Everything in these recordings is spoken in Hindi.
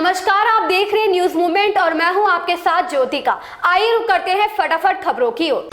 नमस्कार, आप देख रहे हैं न्यूज मूवमेंट और मैं हूं आपके साथ ज्योतिका। आइए रुक करते हैं फटाफट खबरों की ओर।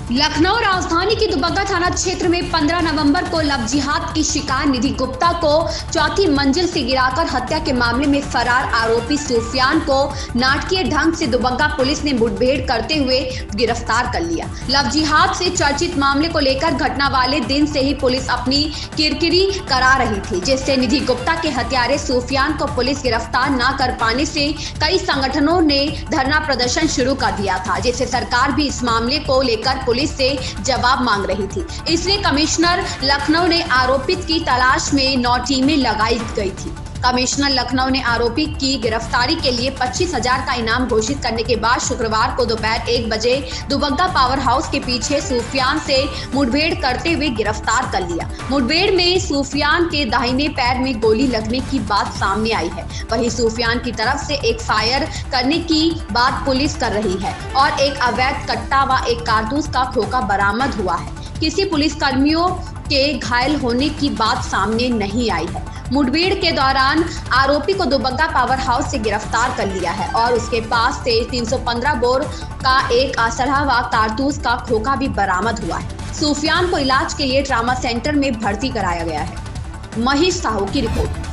लखनऊ राजधानी की दुबग्गा थाना क्षेत्र में 15 नवंबर को लव जिहाद की शिकार निधि गुप्ता को चौथी मंजिल से गिराकर हत्या के मामले में फरार आरोपी सूफियान को नाटकीय ढंग से दुबग्गा पुलिस ने मुठभेड़ करते हुए गिरफ्तार कर लिया। लव जिहाद से चर्चित मामले को लेकर घटना वाले दिन से ही पुलिस अपनी किरकिरी करा रही थी, जिससे निधि गुप्ता के हत्यारे सूफियान को पुलिस गिरफ्तार न कर पाने से कई संगठनों ने धरना प्रदर्शन शुरू कर दिया था, जिससे सरकार भी इस मामले को लेकर पुलिस से जवाब मांग रही थी। इसलिए कमिश्नर लखनऊ ने आरोपित की तलाश में 9 टीमें लगाई गई थी। कमिश्नर लखनऊ ने आरोपी की गिरफ्तारी के लिए 25,000 का इनाम घोषित करने के बाद शुक्रवार को दोपहर 1 बजे दुबग्गा पावर हाउस के पीछे सूफियान से मुठभेड़ करते हुए गिरफ्तार कर लिया। मुठभेड़ में सूफियान के दाहिने पैर में गोली लगने की बात सामने आई है। वहीं सूफियान की तरफ से एक फायर करने की बात पुलिस कर रही है और एक अवैध कट्टा व एक कारतूस का खोखा बरामद हुआ है। किसी पुलिसकर्मियों के घायल होने की बात सामने नहीं आई है। मुठभेड़ के दौरान आरोपी को दुबग्गा पावर हाउस से गिरफ्तार कर लिया है और उसके पास से 315 बोर का एक असलहा व कारतूस का खोखा भी बरामद हुआ है। सूफियान को इलाज के लिए ट्रामा सेंटर में भर्ती कराया गया है। महेश साहू की रिपोर्ट।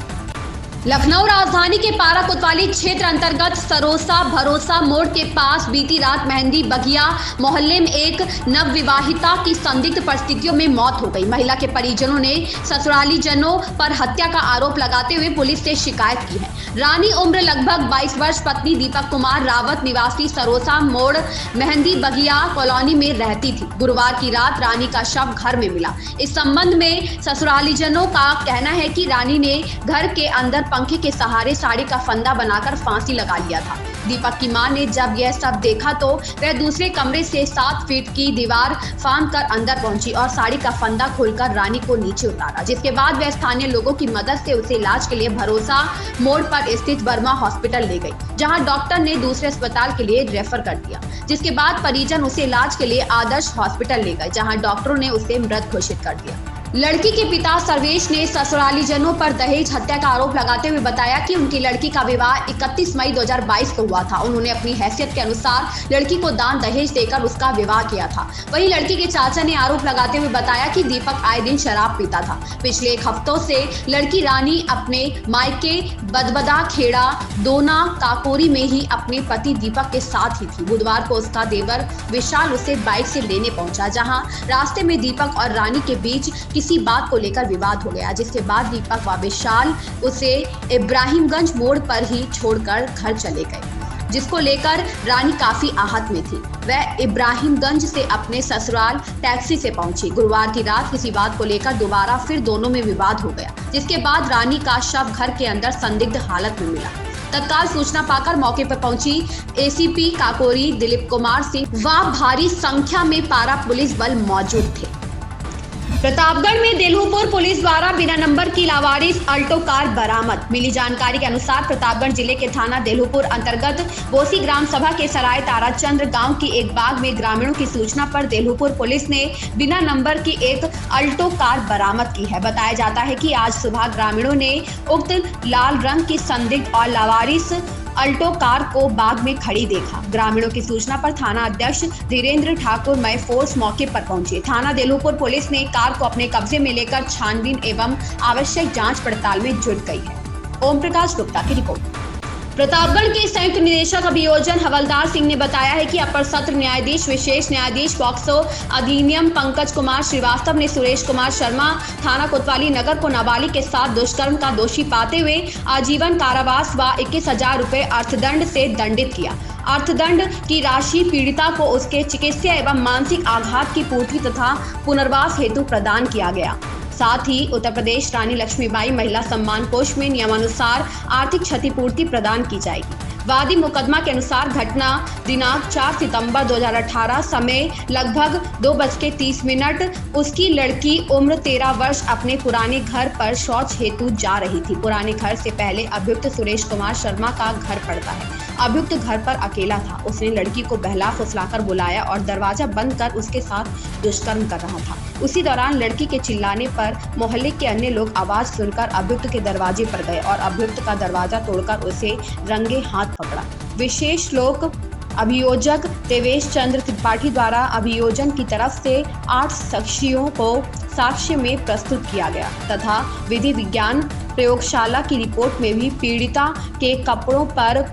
लखनऊ राजधानी के पारा कोतवाली क्षेत्र अंतर्गत सरोसा भरोसा मोड़ के पास बीती रात मेहंदी बगिया मोहल्ले में एक नवविवाहिता की संदिग्ध परिस्थितियों में मौत हो गई। महिला के परिजनों ने ससुराली जनों पर हत्या का आरोप लगाते हुए पुलिस से शिकायत की है। रानी उम्र लगभग 22 वर्ष पत्नी दीपक कुमार रावत निवासी सरोसा मोड़ मेहंदी बगिया कॉलोनी में रहती थी। गुरुवार की रात रानी का शव घर में मिला। इस संबंध में ससुरालीजनों का कहना है कि रानी ने घर के अंदर पंखे के सहारे साड़ी का फंदा बनाकर फांसी लगा लिया था। दीपक की मां ने जब यह सब देखा तो वह दूसरे कमरे से 7 फीट की दीवार फांदकर अंदर पहुंची और साड़ी का फंदा खोलकर रानी को नीचे उतारा, जिसके बाद वह स्थानीय लोगों की मदद से उसे इलाज के लिए भरोसा मोड़ पर स्थित वर्मा हॉस्पिटल ले गई, जहां डॉक्टर ने दूसरे अस्पताल के लिए रेफर कर दिया। जिसके बाद परिजन उसे इलाज के लिए आदर्श हॉस्पिटल ले गए, जहाँ डॉक्टरों ने उसे मृत घोषित कर दिया। लड़की के पिता सर्वेश ने ससुरालीजनों पर दहेज हत्या का आरोप लगाते हुए बताया कि उनकी लड़की का विवाह 31 मई 2022 को हुआ था। उन्होंने अपनी हैसियत के अनुसार लड़की को दान दहेज देकर उसका विवाह किया था। वहीं लड़की के चाचा ने आरोप लगाते हुए बताया कि दीपक आए दिन शराब पीता था। पिछले 1 हफ्तों से लड़की रानी अपने मायके बदबदा खेड़ा दोना काकोरी में ही अपने पति दीपक के साथ ही थी। बुधवार को उसका देवर विशाल उसे बाइक से लेने पहुंचा, जहां रास्ते में दीपक और रानी के बीच किसी बात को लेकर विवाद हो गया, जिसके बाद दीपक व विशाल उसे इब्राहिमगंज मोड़ पर ही छोड़कर घर चले गए, जिसको लेकर रानी काफी आहत में थी। वह इब्राहिमगंज से अपने ससुराल टैक्सी से पहुंची। गुरुवार की रात किसी बात को लेकर दोबारा फिर दोनों में विवाद हो गया, जिसके बाद रानी का शव घर के अंदर संदिग्ध हालत में मिला। तत्काल सूचना पाकर मौके पर पहुंची एसीपी काकोरी दिलीप कुमार सिंह व भारी संख्या में पारा पुलिस बल मौजूद थे। प्रतापगढ़ में देलहुपुर पुलिस द्वारा बिना नंबर की लावारिस अल्टो कार बरामद। मिली जानकारी के अनुसार प्रतापगढ़ जिले के थाना देलहुपुर अंतर्गत बोसी ग्राम सभा के सराय ताराचंद्र गांव की एक बाग में ग्रामीणों की सूचना पर देलहुपुर पुलिस ने बिना नंबर की एक अल्टो कार बरामद की है। बताया जाता है कि आज सुबह ग्रामीणों ने उक्त लाल रंग की संदिग्ध और लावारिस अल्टो कार को बाग में खड़ी देखा। ग्रामीणों की सूचना पर थाना अध्यक्ष धीरेन्द्र ठाकुर मय फोर्स मौके पर पहुंचे। थाना देलहुपुर पुलिस ने कार को अपने कब्जे में लेकर छानबीन एवं आवश्यक जांच पड़ताल में जुट गई है। ओम प्रकाश गुप्ता की रिपोर्ट। प्रतापगढ़ के संयुक्त निदेशक अभियोजन हवलदार सिंह ने बताया है कि अपर सत्र न्यायाधीश विशेष न्यायाधीश पॉक्सो अधिनियम पंकज कुमार श्रीवास्तव ने सुरेश कुमार शर्मा थाना कोतवाली नगर को नाबालिग के साथ दुष्कर्म का दोषी पाते हुए आजीवन कारावास व 21,000 रुपए अर्थदंड से दंडित किया। अर्थदंड की राशि पीड़िता को उसके चिकित्सा एवं मानसिक आघात की पूर्ति तथा पुनर्वास हेतु प्रदान किया गया। साथ ही उत्तर प्रदेश रानी लक्ष्मीबाई महिला सम्मान कोष में नियमानुसार आर्थिक क्षतिपूर्ति प्रदान की जाएगी। वादी मुकदमा के अनुसार घटना दिनांक 4 सितंबर 2018 समय लगभग 2:30 उसकी लड़की उम्र 13 वर्ष अपने पुराने घर पर शौच हेतु जा रही थी। पुराने घर से पहले अभियुक्त सुरेश कुमार शर्मा का घर पड़ता है। अभियुक्त घर पर अकेला था। उसने लड़की को बहला फुसलाकर बुलाया और दरवाजा बंद कर उसके साथ दुष्कर्म कर रहा था। उसी दौरान लड़की के चिल्लाने पर मोहल्ले के अन्य लोग आवाज सुनकर अभियुक्त के दरवाजे पर गए और अभियुक्त का दरवाजा तोड़कर उसे रंगे हाथ पकड़ा। विशेष लोक अभियोजक देवेश चंद्र त्रिपाठी द्वारा अभियोजन की तरफ से 8 साक्षियों को साक्ष्य में प्रस्तुत किया गया तथा विधि विज्ञान प्रयोगशाला की रिपोर्ट में भी पीड़िता के कपड़ों पर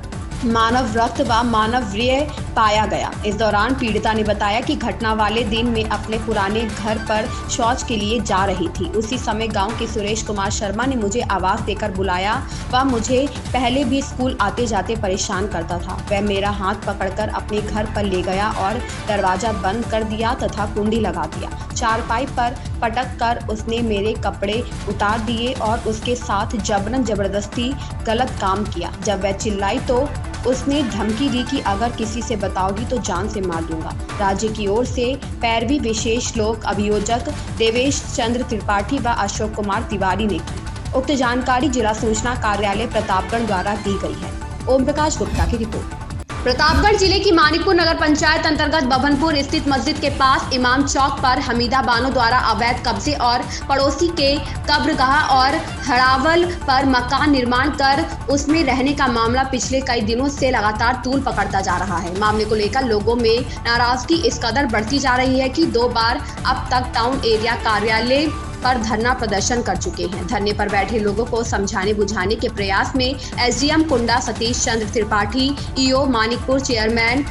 मानव रक्त व मानवीय पाया गया। इस दौरान पीड़िता ने बताया कि घटना वाले दिन में अपने पुराने घर पर शौच के लिए जा रही थी। उसी समय गांव के सुरेश कुमार शर्मा ने मुझे आवाज़ देकर बुलाया। वह मुझे पहले भी स्कूल आते जाते परेशान करता था। वह मेरा हाथ पकड़कर अपने घर पर ले गया और दरवाज़ा बंद कर दिया तथा कुंडी लगा दिया। चारपाई पर पटक कर उसने मेरे कपड़े उतार दिए और उसके साथ जबरन जबरदस्ती गलत काम किया। जब वह चिल्लाई तो उसने धमकी दी कि अगर किसी से बताओगी तो जान से मार दूंगा। राज्य की ओर से पैरवी विशेष लोक अभियोजक देवेश चंद्र त्रिपाठी व अशोक कुमार तिवारी ने की। उक्त जानकारी जिला सूचना कार्यालय प्रतापगढ़ द्वारा दी गई है। ओम प्रकाश गुप्ता की रिपोर्ट। प्रतापगढ़ जिले की मानिकपुर नगर पंचायत अंतर्गत बभनपुर स्थित मस्जिद के पास इमाम चौक पर हमीदा बानो द्वारा अवैध कब्जे और पड़ोसी के कब्रगाह और हड़ावल पर मकान निर्माण कर उसमें रहने का मामला पिछले कई दिनों से लगातार तूल पकड़ता जा रहा है। मामले को लेकर लोगों में नाराजगी इस कदर बढ़ती जा रही है कि 2 बार अब तक टाउन एरिया कार्यालय पर धरना प्रदर्शन कर चुके हैं। धरने पर बैठे लोगों को समझाने बुझाने के प्रयास में एसडीएम कुंडा सतीश चंद्र त्रिपाठी, ईओ मानिकपुर चेयरमैन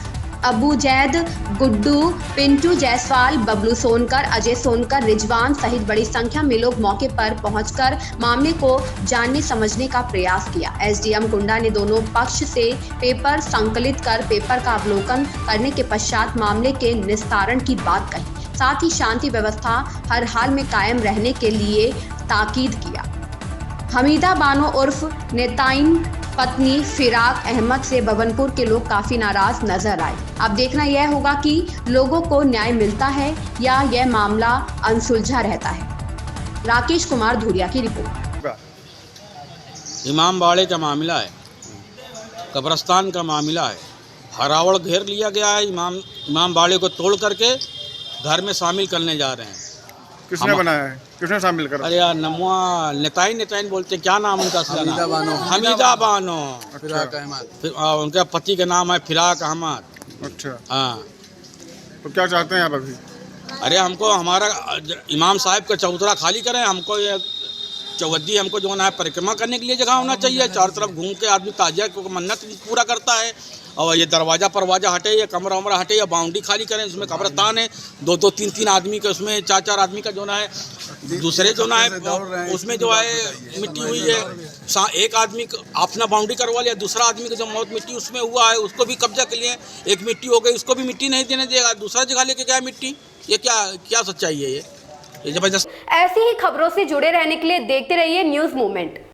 अबू जैद, गुड्डू, पिंटू जायसवाल, बबलू सोनकर, अजय सोनकर, रिजवान सहित बड़ी संख्या में लोग मौके पर पहुंचकर मामले को जानने समझने का प्रयास किया। एसडीएम कुंडा ने दोनों पक्ष से पेपर संकलित कर पेपर का अवलोकन करने के पश्चात मामले के निस्तारण की बात कही। साथ ही शांति व्यवस्था हर हाल में कायम रहने के लिए ताकीद किया। हमीदा बानो उर्फ नेताइन पत्नी फिराक अहमद से बभनपुर के लोग काफी नाराज नजर आए। अब देखना यह होगा कि लोगों को न्याय मिलता है या यह मामला अनसुलझा रहता है। राकेश कुमार धुरिया की रिपोर्ट। इमाम बाड़े का मामला है, कब्रस्तान का मामला है। हरावड़ घेर लिया गया है। इमाम बाड़े को तोड़ करके घर में शामिल करने जा रहे हैं। किसने बनाया है? किसने शामिल करा? अरे यार नमुआ नेताइन बोलते, क्या नाम उनका? हमीदा बानो। अच्छा। उनका पति का नाम है फिराक अहमद। अच्छा। हाँ, तो क्या चाहते हैं आप अभी? अरे हमको हमारा इमाम साहब का चबूतरा खाली करें। हमको ये चौहद्दी हमको जो है परिक्रमा करने के लिए जगह होना चाहिए। चारों तरफ घूम के आदमी ताजिया को मन्नत पूरा करता है। और ये दरवाज़ा परवाजा हटे, या कमरा वमरा हटे, या बाउंड्री खाली करें। उसमें कब्रस्तान है, 2-2, 3-3 आदमी का, उसमें 4-4 आदमी का जो है दूसरे जो है उसमें जो है मिट्टी हुई है। एक आदमी अपना बाउंड्री करवा लिया, दूसरा आदमी का जो मौत मिट्टी उसमें हुआ है उसको भी कब्जा के लिए एक मिट्टी हो गई, उसको भी मिट्टी नहीं देने देगा, दूसरा जगह लेके गया मिट्टी। ये क्या सच्चाई है? ये जबरदस्त। ऐसी ही खबरों से जुड़े रहने के लिए देखते रहिए न्यूज़ मूवमेंट।